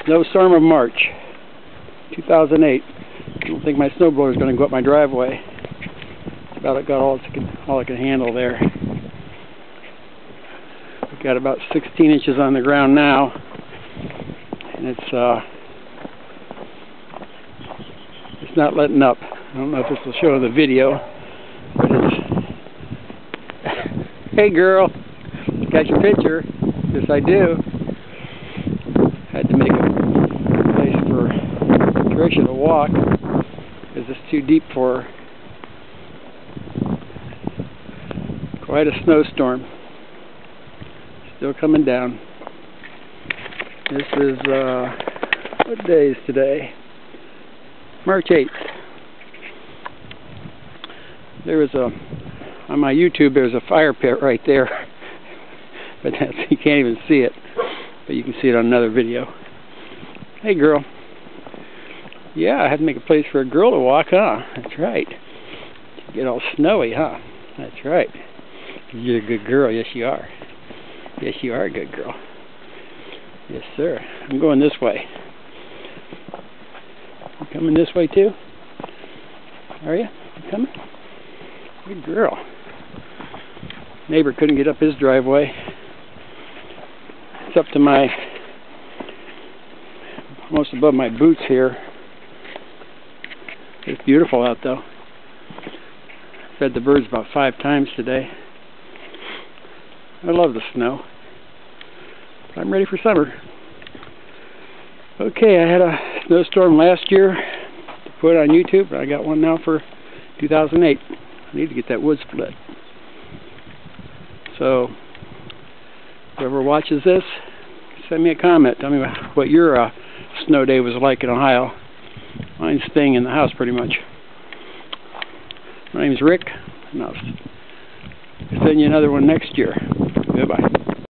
Snowstorm of March, 2008. I don't think my snowblower is going to go up my driveway. About it got all it can handle there. We've got about 16 inches on the ground now, and it's not letting up. I don't know if this will show the video, but it's hey girl, got your picture. Yes, I do. Had to make a place for Tricia to walk because it's too deep for her. Quite a snowstorm. Still coming down. This is, what day is today? March 8th. There was on my YouTube, there's a fire pit right there. But you can't even see it. But you can see it on another video. Hey girl. Yeah, I had to make a place for a girl to walk, huh? That's right. Get all snowy, huh? That's right. You're a good girl. Yes, you are. Yes, you are a good girl. Yes, sir. I'm going this way. You coming this way, too? Are you? You coming? Good girl. Neighbor couldn't get up his driveway. It's up to my, almost above my boots here. It's beautiful out, though. Fed the birds about 5 times today. I love the snow. I'm ready for summer. Okay, I had a snowstorm last year to put on YouTube, but I got one now for 2008. I need to get that wood split. So, whoever watches this, send me a comment. Tell me what your snow day was like in Ohio. Mine's staying in the house pretty much. My name's Rick, and I'll send you another one next year. Goodbye.